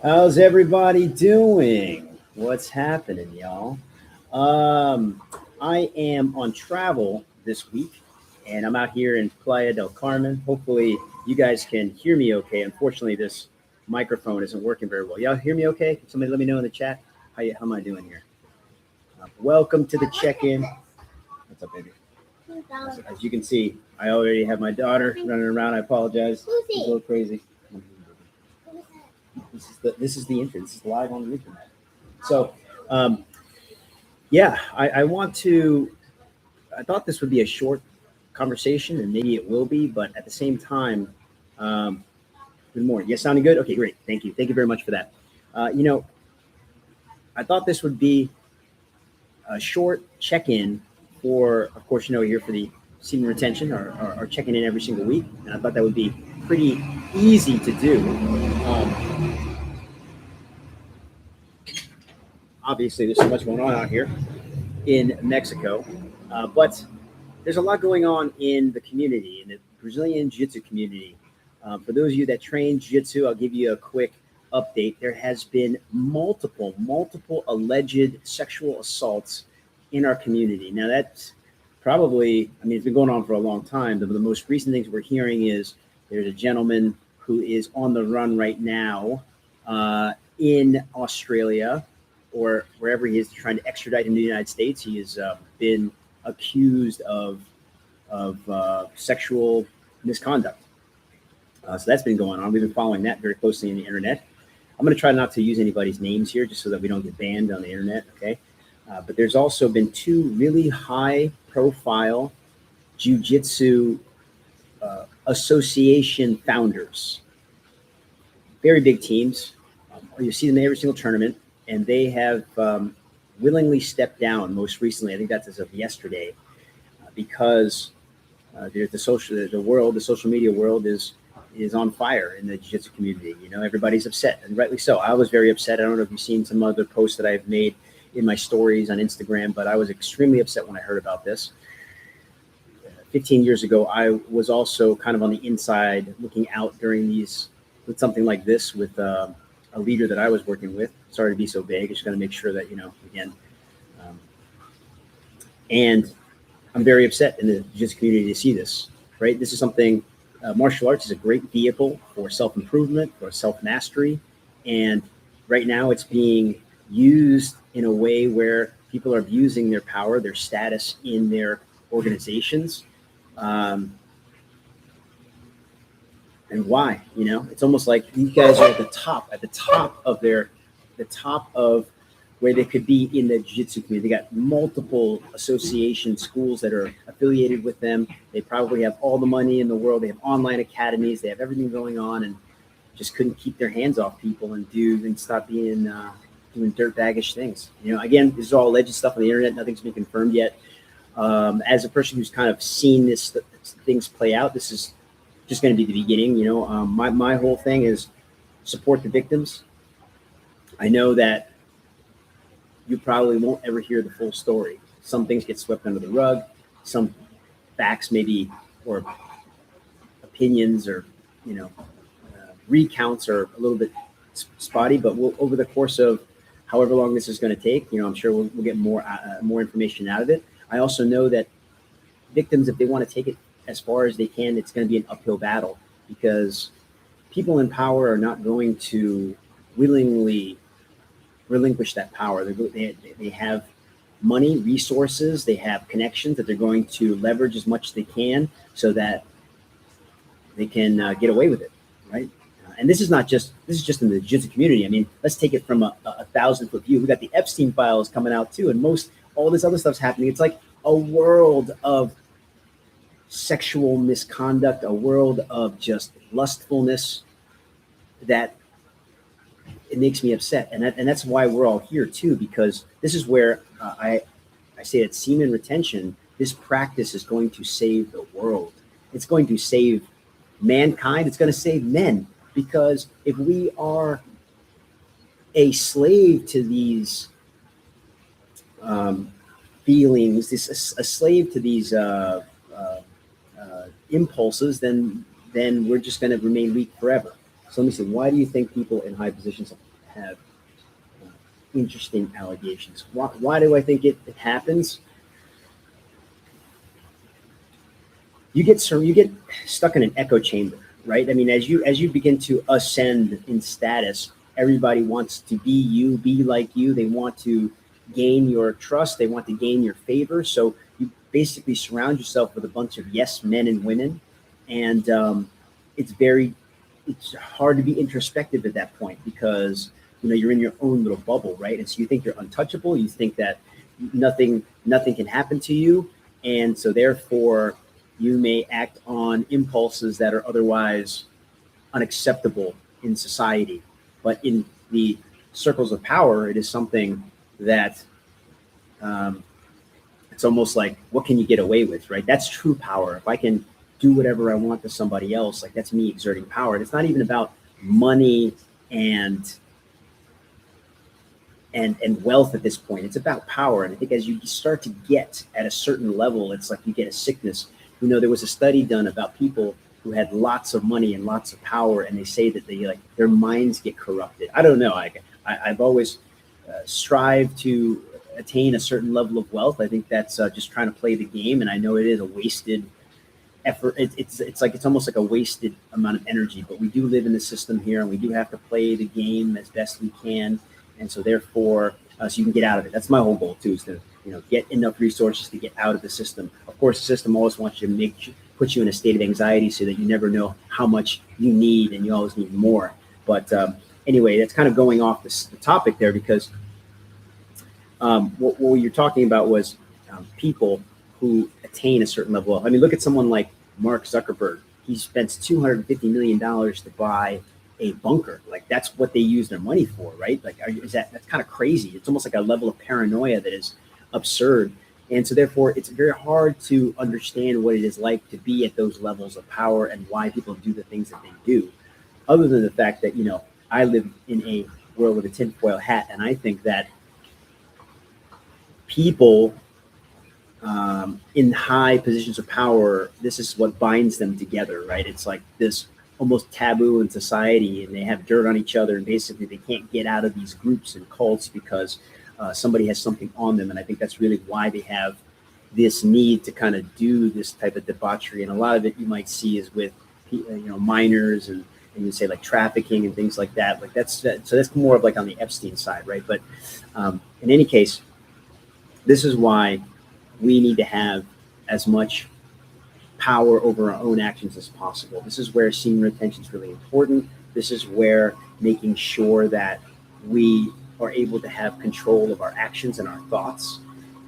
How's everybody doing? What's happening, y'all? I am on travel this week, and I'm out here in Playa del Carmen. Hopefully, you guys can hear me okay. Unfortunately, this microphone isn't working very well. Y'all hear me okay? Can somebody let me know in the chat? How am I doing here? Welcome to the check-in. What's up, baby? As you can see, I already have my daughter running around. I apologize. It's a little crazy. This is the internet. This is live on the internet. So, yeah, I want to. I thought this would be a short conversation, and maybe it will be, but at the same time, good morning. Yes, sounding good. Okay, great. Thank you. Thank you very much for that. I thought this would be a short check-in for, of course, you're here for the semen retention or checking in every single week, and I thought that would be pretty easy to do. Obviously, there's so much going on out here in Mexico, but there's a lot going on in the community, in the Brazilian Jiu-Jitsu community. For those of you that train Jiu-Jitsu, I'll give you a quick update. There has been multiple alleged sexual assaults in our community. Now, that's probably, it's been going on for a long time. The most recent things we're hearing is there's a gentleman who is on the run right now in Australia, or wherever he is, trying to extradite him to the United States. He has been accused of sexual misconduct. So that's been going on. We've been following that very closely on the internet. I'm going to try not to use anybody's names here, just so that we don't get banned on the internet, okay? But there's also been two really high-profile jiu-jitsu association founders. Very big teams. You see them in every single tournament. And they have willingly stepped down most recently. I think that's as of yesterday, because there's the social media world is on fire in the jiu-jitsu community. Everybody's upset, and rightly so. I was very upset. I don't know if you've seen some other posts that I've made in my stories on Instagram, but I was extremely upset when I heard about this. 15 years ago, I was also kind of on the inside looking out with something like this with a leader that I was working with. Sorry to be so vague. Just got to make sure that, again. And I'm very upset in the jiu-jitsu community to see this, right? This is something, martial arts is a great vehicle for self-improvement, for self-mastery. And right now it's being used in a way where people are abusing their power, their status in their organizations. And why? It's almost like these guys are at the top of where they could be in the jiu-jitsu community. They got multiple association schools that are affiliated with them. They probably have all the money in the world. They have online academies. They have everything going on, and just couldn't keep their hands off people and stop being doing dirtbaggish things. Again, this is all alleged stuff on the internet. Nothing's been confirmed yet. As a person who's kind of seen things play out, this is just going to be the beginning. My whole thing is support the victims. I know that you probably won't ever hear the full story. Some things get swept under the rug. Some facts maybe, or opinions, or recounts are a little bit spotty. But over the course of however long this is going to take, I'm sure we'll get more information out of it. I also know that victims, if they want to take it as far as they can, it's going to be an uphill battle, because people in power are not going to willingly relinquish that power. They have money, resources, they have connections that they're going to leverage as much as they can so that they can get away with it, right? And this is just in the jiu-jitsu community. Let's take it from a 1,000-foot view. We got the Epstein files coming out too, and all this other stuff's happening. It's like a world of sexual misconduct, a world of just lustfulness that it makes me upset. And that's why we're all here too, because this is where I say that semen retention, this practice is going to save the world. It's going to save mankind. It's going to save men, because if we are a slave to these feelings, a slave to these impulses, then we're just going to remain weak forever. So let me see, why do you think people in high positions have interesting allegations. Why do I think it happens? You get stuck in an echo chamber, right? I mean, as you begin to ascend in status, everybody wants to be you, be like you. They want to gain your trust. They want to gain your favor. So you basically surround yourself with a bunch of yes men and women, and it's hard to be introspective at that point because you're in your own little bubble, right? And so you think you're untouchable. You think that nothing can happen to you, and so therefore you may act on impulses that are otherwise unacceptable in society. But in the circles of power, it is something that it's almost like, what can you get away with, right? That's true power. If I can do whatever I want to somebody else, like that's me exerting power. And it's not even about money and wealth at this point. It's about power. And I think as you start to get at a certain level, it's like you get a sickness. There was a study done about people who had lots of money and lots of power, and they say that their minds get corrupted. I don't know. I've always strived to attain a certain level of wealth. I think that's just trying to play the game, and I know it is a wasted effort. It's almost like a wasted amount of energy. But we do live in the system here, and we do have to play the game as best we can, and so therefore, so you can get out of it. That's my whole goal too, is to get enough resources to get out of the system. Of course, the system always wants you to put you in a state of anxiety so that you never know how much you need, and you always need more. But anyway, that's kind of going off the topic there, because what you're talking about was people who attain a certain level of. I mean, look at someone like Mark Zuckerberg. He spends $250 million to buy a bunker. Like, that's what they use their money for, right? Like, that's kind of crazy. It's almost like a level of paranoia that is absurd. And so therefore, it's very hard to understand what it is like to be at those levels of power and why people do the things that they do, other than the fact that, I live in a world with a tinfoil hat. And I think that people in high positions of power, this is what binds them together, right? It's like this almost taboo in society, and they have dirt on each other, and basically they can't get out of these groups and cults because somebody has something on them. And I think that's really why they have this need to kind of do this type of debauchery. And a lot of it you might see is with minors and you say like trafficking and things like that. Like so that's more of like on the Epstein side, right? But in any case, this is why we need to have as much power over our own actions as possible. This is where semen retention is really important. This is where making sure that we are able to have control of our actions and our thoughts.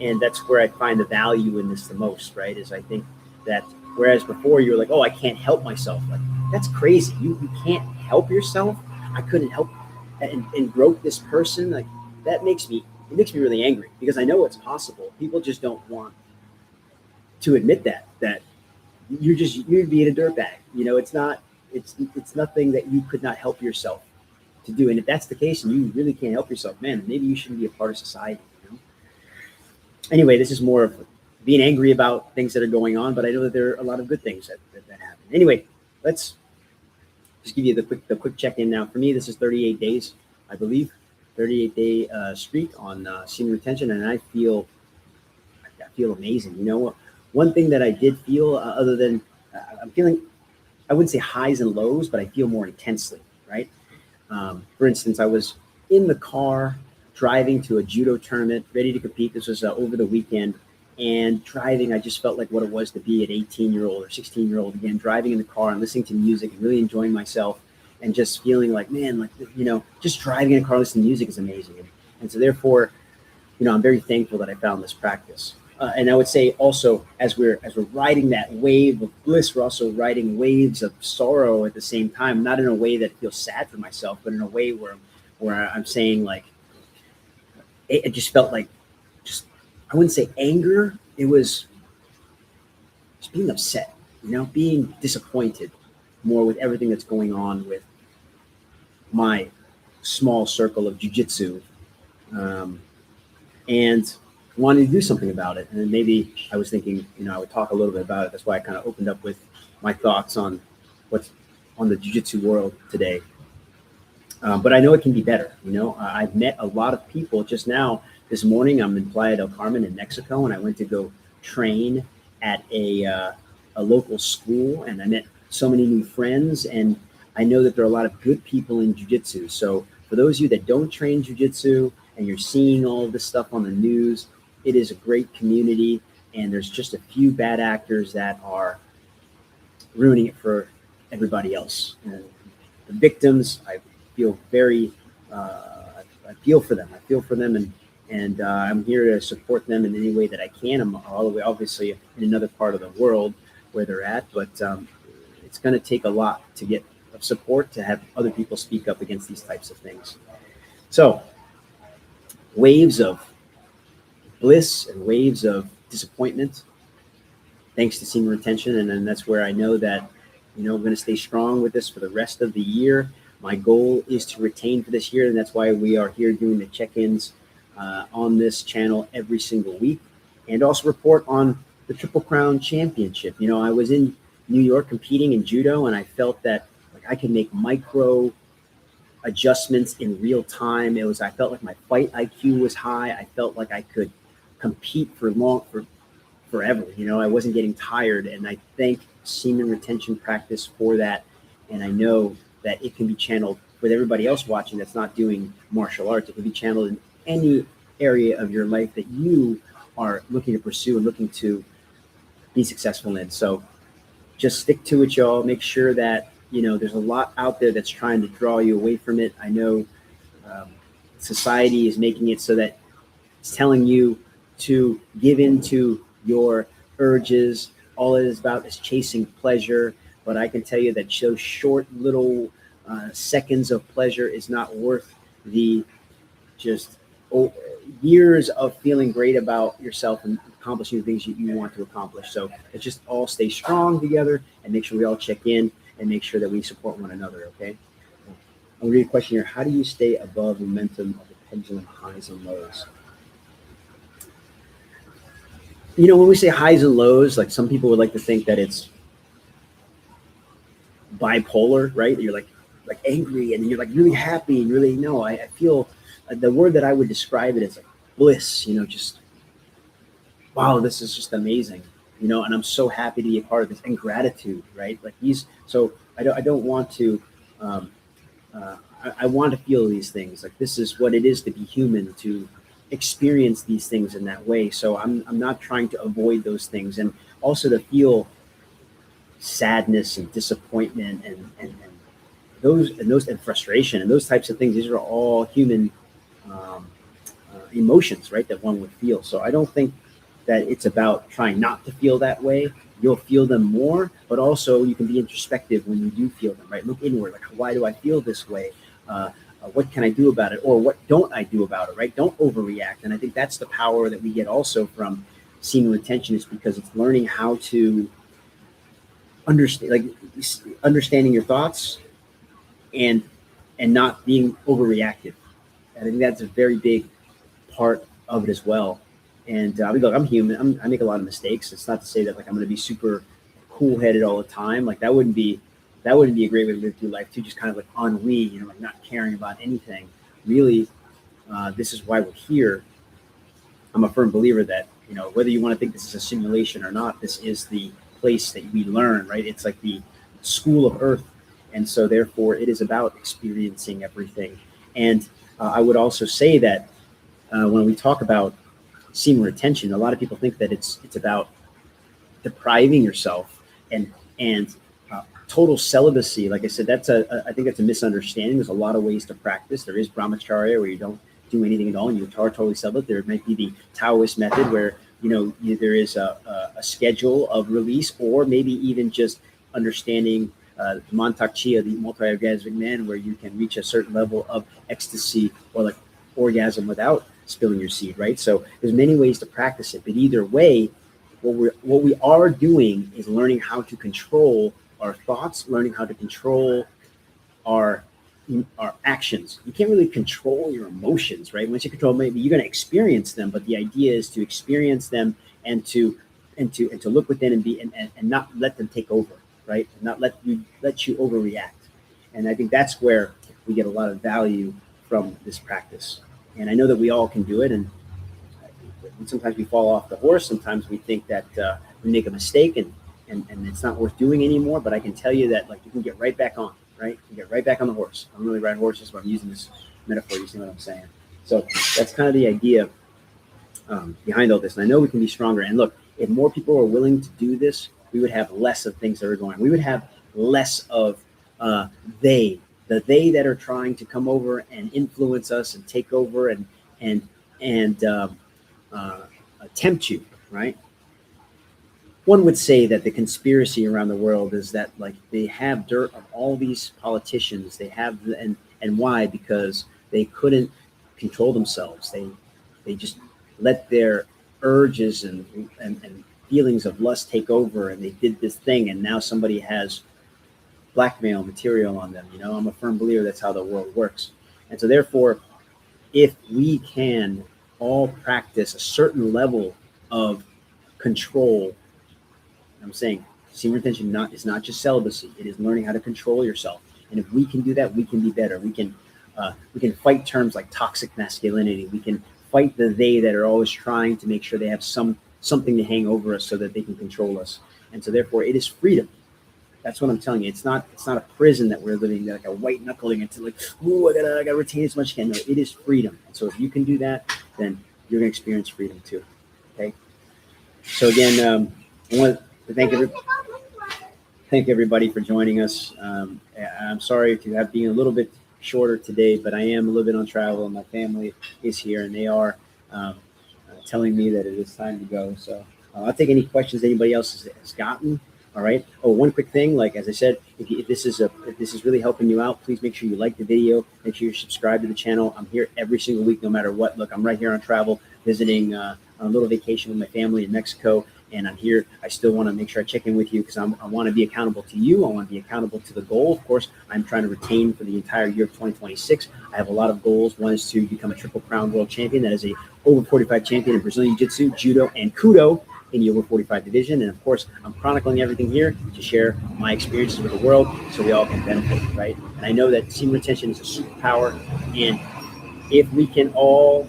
And that's where I find the value in this the most, right? Is I think that whereas before you were like, oh, I can't help myself. Like, that's crazy. You can't help yourself. I couldn't help and broke this person. Like, it makes me really angry, because I know it's possible. People just don't want to admit that you're being a dirtbag. It's nothing that you could not help yourself to do. And if that's the case and you really can't help yourself, man, maybe you shouldn't be a part of society. Anyway, this is more of being angry about things that are going on, but I know that there are a lot of good things that happen. Anyway, let's just give you the quick check-in now. For me, this is 38 days, I believe, 38-day streak on semen retention, and I feel amazing. One thing that I did feel, other than I'm feeling, I wouldn't say highs and lows, but I feel more intensely, right? For instance, I was in the car driving to a judo tournament, ready to compete. This was over the weekend, and driving, I just felt like what it was to be an 18-year-old or 16-year-old again, driving in the car and listening to music and really enjoying myself, and just feeling like, man, just driving in a car listening to music is amazing. And so therefore, I'm very thankful that I found this practice. And I would say also, as we're riding that wave of bliss, we're also riding waves of sorrow at the same time, not in a way that feels sad for myself, but in a way where I'm saying, like, it just felt like, I wouldn't say anger. It was just being upset, being disappointed more with everything that's going on with my small circle of jiu-jitsu, and wanting to do something about it. And then maybe I was thinking, I would talk a little bit about it. That's why I kind of opened up with my thoughts on what's on the jiu-jitsu world today. But I know it can be better. I've met a lot of people just now. This morning, I'm in Playa del Carmen in Mexico, and I went to go train at a local school, and I met so many new friends. And I know that there are a lot of good people in jiu-jitsu. So for those of you that don't train jiu-jitsu and you're seeing all of this stuff on the news, it is a great community, and there's just a few bad actors that are ruining it for everybody else. And the victims, I feel very, I feel for them. I feel for them, and I'm here to support them in any way that I can. I'm all the way, obviously, in another part of the world where they're at, but it's going to take a lot to get support to have other people speak up against these types of things. So, waves of bliss and waves of disappointment, thanks to semen retention, and then that's where I know that I'm going to stay strong with this for the rest of the year. My goal is to retain for this year, and that's why we are here doing the check-ins on this channel every single week, and also report on the Triple Crown Championship. I was in New York competing in judo, and I felt that I could make micro adjustments in real time. I felt like my fight IQ was high. I felt like I could compete for forever. I wasn't getting tired, and I thank semen retention practice for that. And I know that it can be channeled with everybody else watching that's not doing martial arts. It can be channeled in any area of your life that you are looking to pursue and looking to be successful in. So just stick to it, y'all. Make sure that, there's a lot out there that's trying to draw you away from it. I know society is making it so that it's telling you to give into your urges. All it is about is chasing pleasure. But I can tell you that those short little seconds of pleasure is not worth the just years of feeling great about yourself and accomplishing the things you want to accomplish. So let's just all stay strong together and make sure we all check in and make sure that we support one another, okay? I'll read a question here. How do you stay above momentum of the pendulum highs and lows? When we say highs and lows, like some people would like to think that it's bipolar, right? You're like angry and you're like really happy and really, no, I feel the word that I would describe it as like bliss, just, wow, this is just amazing, and I'm so happy to be a part of this, and gratitude, right? So I don't want to, I want to feel these things. Like, this is what it is to be human, to experience these things in that way. So I'm not trying to avoid those things, and also to feel sadness and disappointment and frustration and those types of things. These are all human emotions, right, that one would feel. So I don't think that it's about trying not to feel that way. You'll feel them more, but also you can be introspective when you do feel them, right? Look inward, like, why do I feel this way? What can I do about it? Or what don't I do about it, right? Don't overreact. And I think that's the power that we get also from semen retention, is because it's learning how to understanding your thoughts and not being overreactive. And I think that's a very big part of it as well. And look, I'm human. I make a lot of mistakes. It's not to say that I'm going to be super cool-headed all the time. That wouldn't be a great way to live through life too. Just kind of like ennui, not caring about anything. Really, this is why we're here. I'm a firm believer that whether you want to think this is a simulation or not, this is the place that we learn, right? It's like the school of Earth, and so therefore it is about experiencing everything. And I would also say that when we talk about semen retention, a lot of people think that it's about depriving yourself and total celibacy. Like I said, I think that's a misunderstanding. There's a lot of ways to practice. There is brahmacharya, where you don't do anything at all and you are totally celibate. There might be the Taoist method, where there is a schedule of release, or maybe even just understanding Mantak Chia, the multi-orgasmic man, where you can reach a certain level of ecstasy or like orgasm without spilling your seed, right? So there's many ways to practice it, but either way, what we are doing is learning how to control our thoughts, learning how to control our actions. You can't really control your emotions, right? Once you control, maybe you're going to experience them, but the idea is to experience them and to look within and not let them take over, right? And not let you overreact. And I think that's where we get a lot of value from this practice. And I know that we all can do it. And sometimes we fall off the horse. Sometimes we think that we make a mistake and it's not worth doing anymore. But I can tell you that, like, you can get right back on, right? You can get right back on the horse. I don't really ride horses, but I'm using this metaphor. You see what I'm saying? So that's kind of the idea behind all this. And I know we can be stronger. And look, if more people are willing to do this, we would have less of things that are going on. We would have less of the they that are trying to come over and influence us and take over and tempt you, right? One would say that the conspiracy around the world is that, like, they have dirt of all these politicians. They have, and why? Because they couldn't control themselves. They just let their urges and feelings of lust take over, and they did this thing, and now somebody has blackmail material on them. I'm a firm believer that's how the world works. And so therefore, if we can all practice a certain level of control, I'm saying semen retention is not just celibacy. It is learning how to control yourself. And if we can do that, we can be better. We can fight terms like toxic masculinity. We can fight the they that are always trying to make sure they have something to hang over us so that they can control us. And so therefore, it is freedom. That's what I'm telling you. It's not a prison that we're living, like a white knuckling into, like, ooh, I gotta retain as much as I can. No, it is freedom. And so if you can do that, then you're gonna experience freedom too. Okay. So again, I want to thank everybody for joining us. I'm sorry to have been a little bit shorter today, but I am a little bit on travel, and my family is here, and they are telling me that it is time to go. So I'll take any questions anybody else has gotten. All right. Oh, one quick thing. Like, as I said, if this is really helping you out, please make sure you like the video. Make sure you're subscribed to the channel. I'm here every single week, no matter what. Look, I'm right here on travel, visiting on a little vacation with my family in Mexico, and I'm here. I still want to make sure I check in with you because I want to be accountable to you. I want to be accountable to the goal. Of course, I'm trying to retain for the entire year of 2026. I have a lot of goals. One is to become a Triple Crown World Champion. That is a over 45 champion in Brazilian Jiu-Jitsu, Judo, and Kudo in the over 45 division. And of course, I'm chronicling everything here to share my experiences with the world so we all can benefit, right? And I know that semen retention is a superpower, and if we can all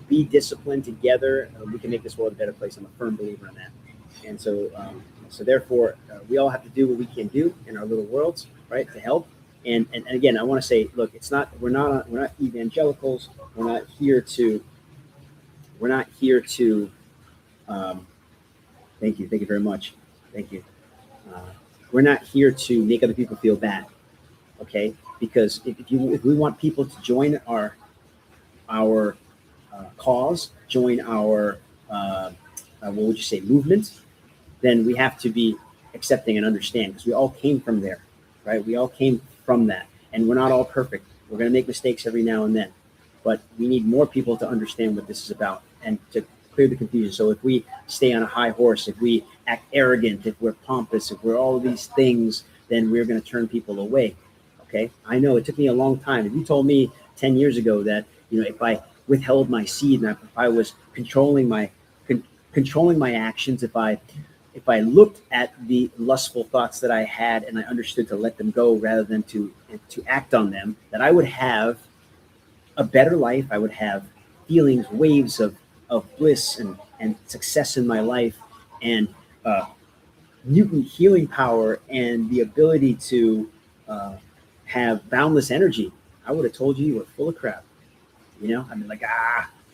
be disciplined together, we can make this world a better place. I'm a firm believer in that. And so therefore, we all have to do what we can do in our little worlds, right, to help. And again, I want to say, look, we're not evangelicals. We're not here to thank you very much. Thank you. We're not here to make other people feel bad, okay? Because if we want people to join our cause, join our what would you say, movement, then we have to be accepting and understand, because we all came from there, right? We all came from that, and we're not all perfect. We're going to make mistakes every now and then, but we need more people to understand what this is about and to clear the confusion. So if we stay on a high horse, if we act arrogant, if we're pompous, if we're all of these things, then we're going to turn people away. Okay. I know it took me a long time. If you told me 10 years ago that, if I withheld my seed, and if I was controlling my actions, if I looked at the lustful thoughts that I had and I understood to let them go rather than to act on them, that I would have a better life. I would have feelings, waves of bliss and success in my life, and mutant healing power, and the ability to have boundless energy. I would have told you were full of crap. I mean, like,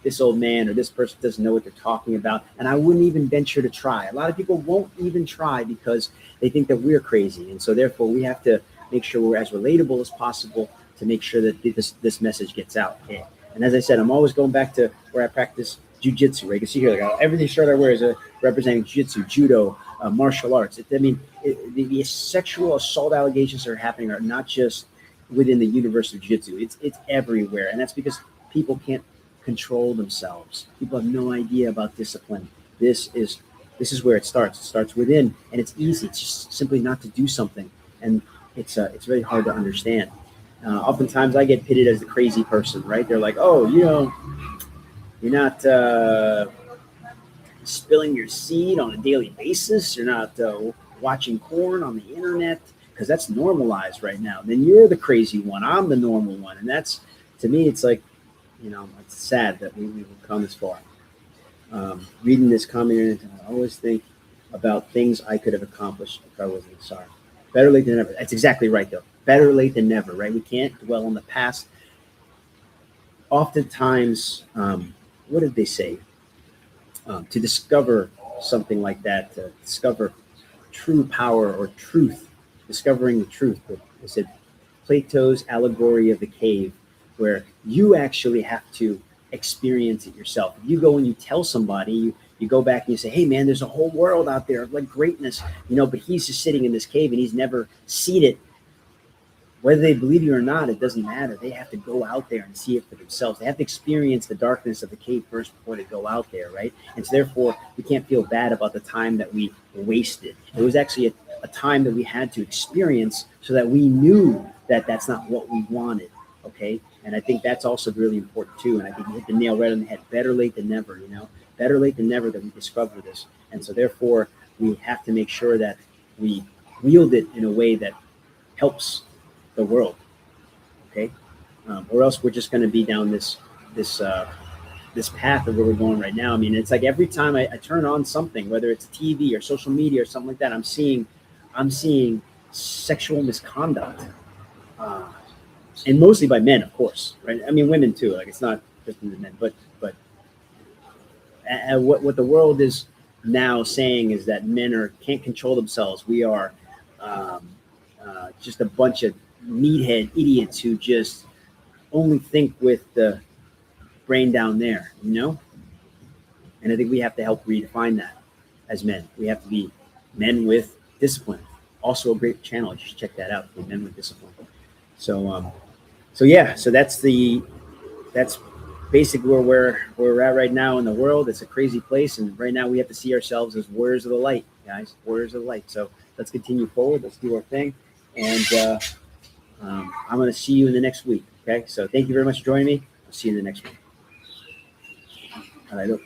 this old man or this person doesn't know what they're talking about. And I wouldn't even venture to try. A lot of people won't even try because they think that we're crazy. And so therefore we have to make sure we're as relatable as possible to make sure that this message gets out. Okay? And as I said, I'm always going back to where I practice jiu-jitsu, right? You can see here, like, every shirt I wear is representing jiu-jitsu, judo, martial arts. The sexual assault allegations that are happening are not just within the universe of jiu-jitsu. It's everywhere. And that's because people can't control themselves. People have no idea about discipline. This is where it starts. It starts within, and it's easy. It's just simply not to do something, and it's very hard to understand. Oftentimes, I get pitted as the crazy person, right? They're like, "Oh, you're not spilling your seed on a daily basis. You're not watching porn on the internet. because that's normalized right now. Then you're the crazy one. I'm the normal one. And that's, to me, it's like, it's sad that we've come this far. Reading this comment, I always think about things I could have accomplished if I wasn't sorry. Better late than never. That's exactly right, though. Better late than never, right? We can't dwell on the past. Oftentimes, what did they say? To discover something like that, to discover true power or truth, discovering the truth. But they said Plato's allegory of the cave, where you actually have to experience it yourself. You go and you tell somebody, you go back and you say, hey man, there's a whole world out there of like greatness, but he's just sitting in this cave and he's never seen it. Whether they believe you or not, it doesn't matter. They have to go out there and see it for themselves. They have to experience the darkness of the cave first before they go out there, right? And so therefore, we can't feel bad about the time that we wasted. It was actually a time that we had to experience so that we knew that that's not what we wanted, okay? And I think that's also really important too. And I think you hit the nail right on the head. Better late than never, Better late than never that we discover this. And so therefore, we have to make sure that we wield it in a way that helps the world, okay? Or else we're just going to be down this path of where we're going right now. I mean, it's like every time I turn on something, whether it's TV or social media or something like that, I'm seeing sexual misconduct, and mostly by men, of course, right? I mean, women too. Like it's not just in the men, but what the world is now saying is that men can't control themselves. We are just a bunch of meathead idiots who just only think with the brain down there, And I think we have to help redefine that as men. We have to be men with discipline. Also a great channel. You should check that out. Men with discipline. So that's basically where we're at right now in the world. It's a crazy place, and right now we have to see ourselves as warriors of the light, guys. Warriors of the light. So let's continue forward. Let's do our thing, and I'm going to see you in the next week. Okay. So thank you very much for joining me. I'll see you in the next one. All right. Look.